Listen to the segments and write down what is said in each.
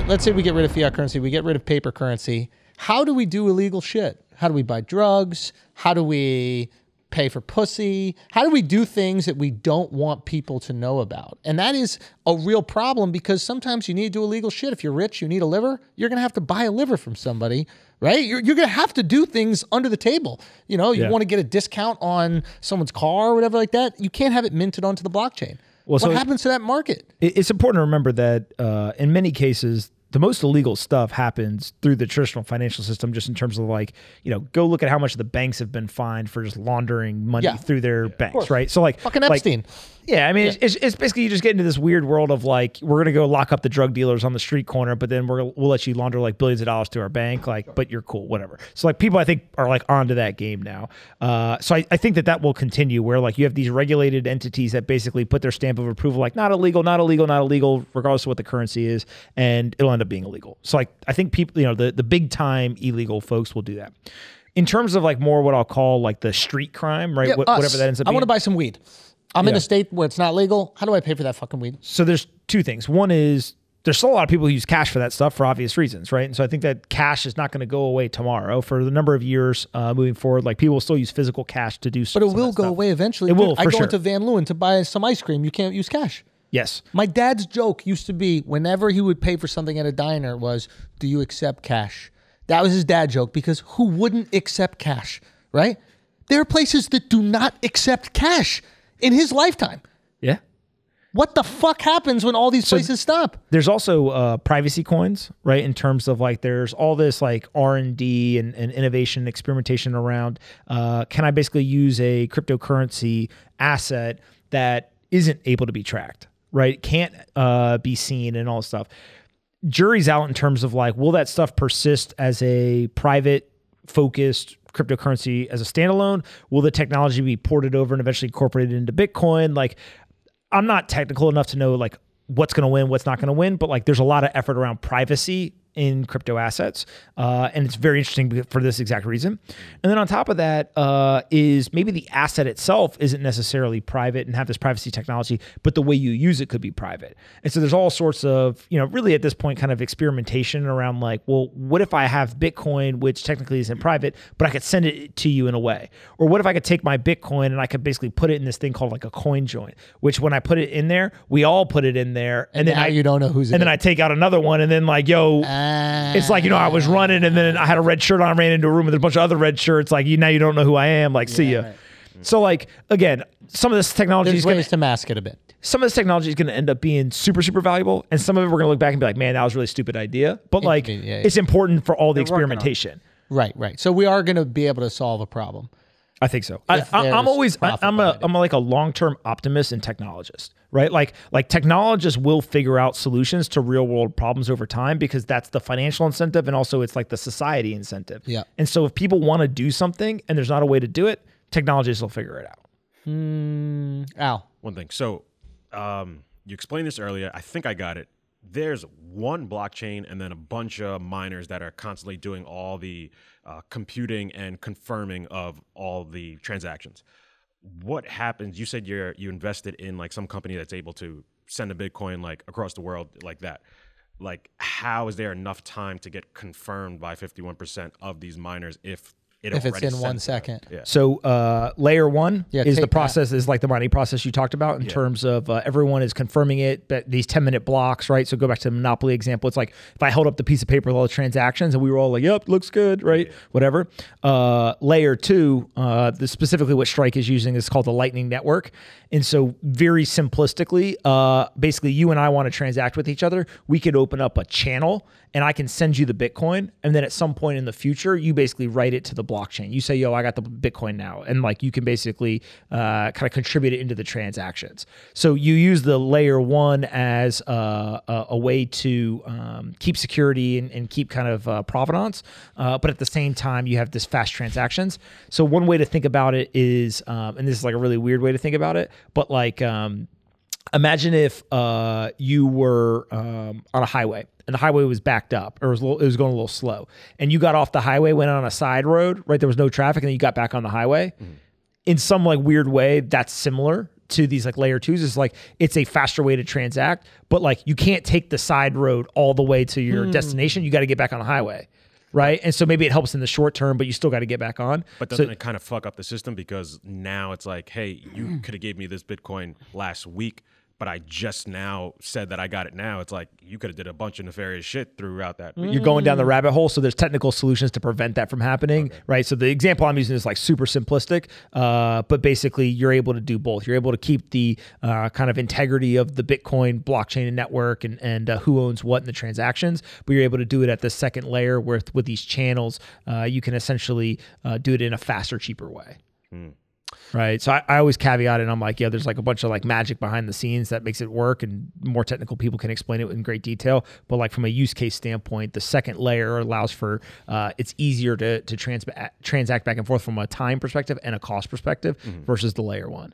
let's say we get rid of fiat currency, we get rid of paper currency. How do we do illegal shit? How do we buy drugs? How do we pay for pussy? How do we do things that we don't want people to know about? And that is a real problem because sometimes you need to do illegal shit. If you're rich, you need a liver, you're going to have to buy a liver from somebody, right? You're going to have to do things under the table. You know, you want to get a discount on someone's car or whatever like that. You can't have it minted onto the blockchain. Well, what happens to that market? It's important to remember that in many cases, the most illegal stuff happens through the traditional financial system, just in terms of like, you know, go look at how much the banks have been fined for just laundering money through their banks, right? So like fucking Epstein. Yeah, I mean, it's basically you just get into this weird world of like, we're going to go lock up the drug dealers on the street corner, but then we'll let you launder like billions of dollars to our bank, like, but you're cool, whatever. So like people I think are like onto that game now. So I think that will continue where like you have these regulated entities that basically put their stamp of approval, like not illegal, not illegal, not illegal, regardless of what the currency is, and it'll end up being illegal. So like I think people, you know, the big time illegal folks will do that. In terms of like more what I'll call like the street crime, right? Whatever that ends up being. I want to buy some weed. I'm in a state where it's not legal. How do I pay for that fucking weed? So there's two things. One is there's still a lot of people who use cash for that stuff for obvious reasons, right? And so I think that cash is not going to go away tomorrow. For the number of years moving forward, like people will still use physical cash to do stuff. But it will go away eventually. It will, for sure. I go into Van Leeuwen to buy some ice cream. You can't use cash. Yes. My dad's joke used to be whenever he would pay for something at a diner was, do you accept cash? That was his dad joke because who wouldn't accept cash, right? There are places that do not accept cash in his lifetime. Yeah. What the fuck happens when all these places stop? There's also privacy coins, right? In terms of like, there's all this like R&D and innovation, experimentation around, can I basically use a cryptocurrency asset that isn't able to be tracked, right? Can't be seen and all this stuff. Jury's out in terms of like, will that stuff persist as a private focused cryptocurrency as a standalone? Will the technology be ported over and eventually incorporated into Bitcoin? Like, I'm not technical enough to know like what's going to win, what's not going to win, but like there's a lot of effort around privacy in crypto assets. And it's very interesting for this exact reason. And then on top of that is maybe the asset itself isn't necessarily private and have this privacy technology, but the way you use it could be private. And so there's all sorts of, you know, really at this point kind of experimentation around like, well, what if I have Bitcoin, which technically isn't private, but I could send it to you in a way? Or what if I could take my Bitcoin and I could basically put it in this thing called like a coin joint, which when I put it in there, we all put it in there. And then you don't know who's in it. And then I take out another one and then like, yo, it's like, you know, I was running and then I had a red shirt on, ran into a room with a bunch of other red shirts. Like, now you don't know who I am. Like, see ya. Right. So like, again, some of this technology is ways to mask it a bit. Some of this technology is going to end up being super, super valuable. And some of it we're going to look back and be like, man, that was a really stupid idea. But like, it's important for all the experimentation. Right, right. So we are going to be able to solve a problem. I think so. I'm like a long-term optimist and technologist, right? Like technologists will figure out solutions to real world problems over time because that's the financial incentive. And also it's like the society incentive. Yeah. And so if people want to do something and there's not a way to do it, technologists will figure it out. Al. One thing. So you explained this earlier. I think I got it. There's one blockchain and then a bunch of miners that are constantly doing all the computing and confirming of all the transactions. What happens? You said you invested in like some company that's able to send a Bitcoin like across the world like that. Like, how is there enough time to get confirmed by 51% of these miners if it's in 1 second? Yeah. So layer one is the process, is like the mining process you talked about in terms of everyone is confirming it, but these 10-minute blocks, right? So go back to the Monopoly example. It's like if I held up the piece of paper with all the transactions and we were all like, yep, looks good, right? Whatever. Layer two, specifically what Strike is using is called the Lightning Network. And so very simplistically, basically you and I want to transact with each other. We could open up a channel and I can send you the Bitcoin. And then at some point in the future, you basically write it to the blockchain. You say, yo, I got the Bitcoin now. And like you can basically kind of contribute it into the transactions. So you use the layer one as a way to keep security and keep kind of provenance. But at the same time, you have this fast transactions. So one way to think about it is, and this is like a really weird way to think about it, but like imagine if you were on a highway and the highway was backed up or it was going a little slow and you got off the highway, went on a side road, right? There was no traffic and then you got back on the highway. In some like weird way, that's similar to these like layer twos is like it's a faster way to transact, but like you can't take the side road all the way to your destination. You got to get back on the highway. Right. And so maybe it helps in the short term, but you still got to get back on. But doesn't it kind of fuck up the system? Because now it's like, hey, you could have gave me this Bitcoin last week, but I just now said that I got it now. It's like you could have did a bunch of nefarious shit throughout that. You're going down the rabbit hole. So there's technical solutions to prevent that from happening. Okay. Right. So the example I'm using is like super simplistic, but basically you're able to do both. You're able to keep the kind of integrity of the Bitcoin blockchain and network and who owns what in the transactions, but you're able to do it at the second layer with these channels. You can essentially do it in a faster, cheaper way. Right. So I always caveat it. And I'm like, yeah, there's like a bunch of like magic behind the scenes that makes it work, and more technical people can explain it in great detail. But like from a use case standpoint, the second layer allows for it's easier to transact back and forth from a time perspective and a cost perspective versus the layer one.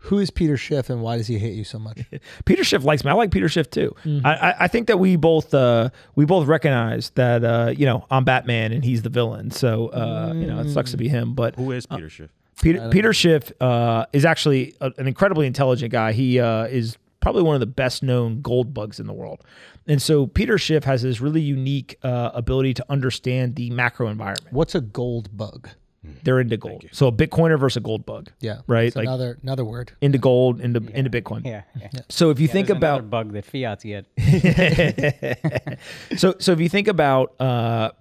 Who is Peter Schiff and why does he hate you so much? Peter Schiff likes me. I like Peter Schiff too. I think that we both recognize that I'm Batman and he's the villain. So it sucks to be him. But who is Peter Schiff? Peter Schiff is actually an incredibly intelligent guy. He is probably one of the best known gold bugs in the world. And so Peter Schiff has this really unique ability to understand the macro environment. What's a gold bug? They're into gold. So a Bitcoiner versus a gold bug. Yeah. Right. Like another word. Into gold, into Bitcoin. Yeah. So if you think about bug that fiat's get. So if you think about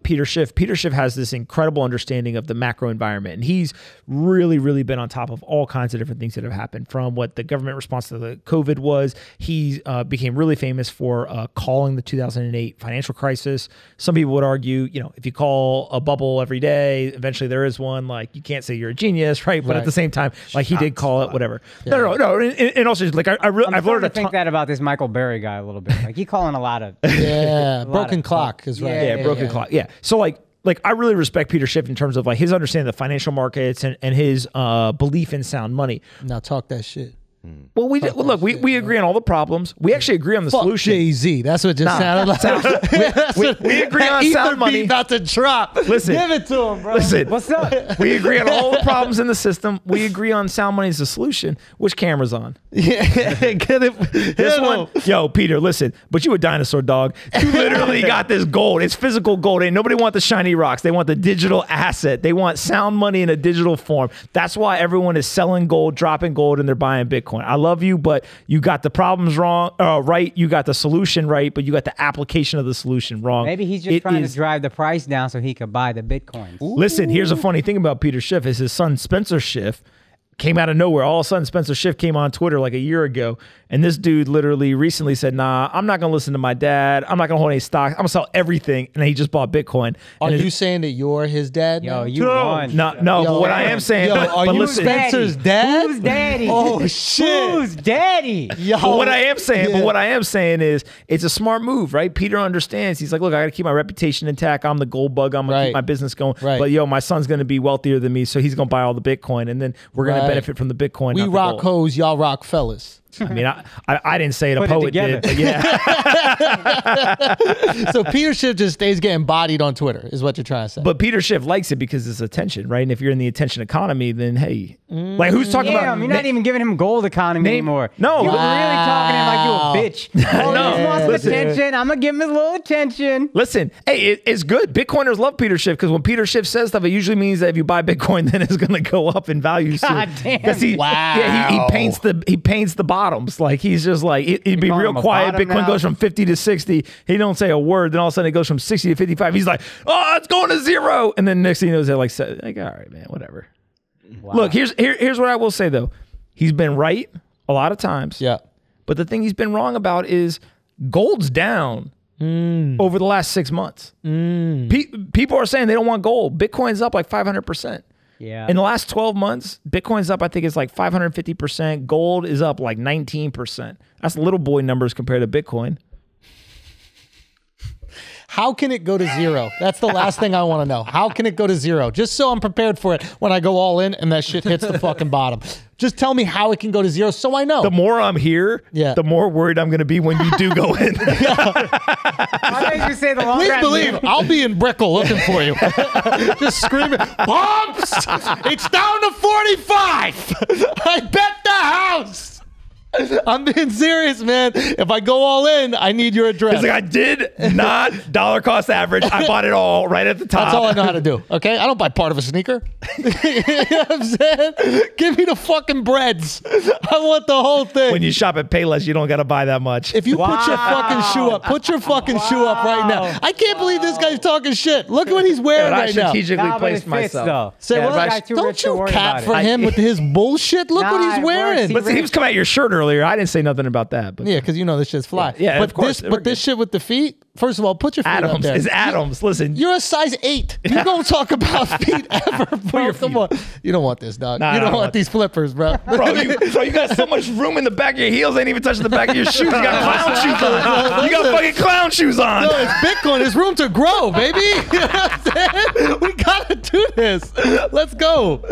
Peter Schiff has this incredible understanding of the macro environment, and he's really, really been on top of all kinds of different things that have happened. From what the government response to the COVID was, he became really famous for calling the 2008 financial crisis. Some people would argue, if you call a bubble every day, eventually there is one. Like you can't say you're a genius, right? But at the same time, like he did call it whatever. Yeah. No. And also, like I've learned to think that about this Michael Berry guy a little bit. Like he calling a lot of broken clock is right. Yeah, broken clock. Yeah. So like I really respect Peter Schiff in terms of like his understanding of the financial markets and his belief in sound money. Now talk that shit. Well, we agree on all the problems. We actually agree on the solution. Jay-Z. That's what just sounded like. we agree on sound money. About to drop. Listen, give it to him, bro. Listen, what's up? We agree on all the problems in the system. We agree on sound money as the solution. Which camera's on? Yeah, get it. This one. Yo, Peter, listen. But you a dinosaur, dog. You literally got this gold. It's physical gold. Ain't nobody want the shiny rocks. They want the digital asset. They want sound money in a digital form. That's why everyone is selling gold, dropping gold, and they're buying Bitcoin. I love you, but you got the problems wrong, right? You got the solution right, but you got the application of the solution wrong. Maybe he's just trying to drive the price down so he could buy the Bitcoins. Listen, here's a funny thing about Peter Schiff is his son Spencer Schiff came out of nowhere. All of a sudden, Spencer Schiff came on Twitter like a year ago, and this dude literally recently said, nah, I'm not going to listen to my dad. I'm not going to hold any stock. I'm going to sell everything. And he just bought Bitcoin. Are you saying that you're his dad now? Yo, you won. No, but what I am saying... are you Spencer's dad? Who's daddy? Oh, shit. Who's daddy? But what I am saying is it's a smart move, right? Peter understands. He's like, look, I got to keep my reputation intact. I'm the gold bug. I'm going to keep my business going. Right. But my son's going to be wealthier than me, so he's going to buy all the Bitcoin, and then we're going to benefit from the Bitcoin. We rock hoes, y'all rock fellas. I mean, I didn't say it. A poet did. But yeah. So Peter Schiff just stays getting bodied on Twitter, is what you're trying to say. But Peter Schiff likes it because it's attention, right? And if you're in the attention economy, then hey, like who's talking about? You're not even giving him gold economy anymore. No, you're really talking to him like you a bitch. Oh, no, he wants attention. I'm gonna give him a little attention. Listen, hey, it's good. Bitcoiners love Peter Schiff because when Peter Schiff says stuff, it usually means that if you buy Bitcoin, then it's gonna go up in value soon. God damn. Yeah, he paints the bottoms. Like he's just like he'd be real quiet. Bitcoin goes from 50 to 60. He don't say a word. Then all of a sudden it goes from 60 to 55. He's like, oh, it's going to zero. And then next thing he knows, they're like, all right, man, whatever. Wow. Look, here's what I will say though. He's been right a lot of times. Yeah. But the thing he's been wrong about is gold's down over the last 6 months. People are saying they don't want gold. Bitcoin's up like 500%. Yeah. In the last 12 months, Bitcoin's up, I think it's like 550%. Gold is up like 19%. That's little boy numbers compared to Bitcoin. How can it go to zero? That's the last thing I want to know. How can it go to zero? Just so I'm prepared for it when I go all in and that shit hits the fucking bottom. Just tell me how it can go to zero so I know. The more I'm here, the more worried I'm going to be when you do go in. I think you say the longer. Please believe, I'll be in Brickell looking for you. Just screaming, pumps! It's down to 45! I bet the house. I'm being serious, man. If I go all in, I need your address. He's like, I did not dollar cost average. I bought it all right at the top. That's all I know how to do. Okay, I don't buy part of a sneaker. You know what I'm saying? Give me the fucking breads. I want the whole thing. When you shop at Payless, you don't got to buy that much. If you put your fucking shoe up, put your fucking shoe up right now. I can't believe this guy's talking shit. Look at what he's wearing I right now. strategically Nah, but it placed fits, myself. though. Say Yeah, what? this guy's too Don't rich to you worry cat about for it. him with his bullshit. Look what Nah, he's it wearing. works. But he was coming at your shirt earlier. I didn't say nothing about that. But Yeah, because you know this shit's fly. Yeah, but of course. this shit with the feet. First of all, put your feet up Adams there. is Adams. Listen, You're a size 8. You don't talk about feet ever, bro. Come on. You don't want this, dog. Nah, you I don't don't want want these flippers, bro. bro, you got so much room in the back of your heels. Ain't even touching the back of your shoes. You got clown shoes on. You got fucking clown shoes on. No, it's Bitcoin. There's room to grow, baby. You know what I'm saying? We gotta do this. Let's go.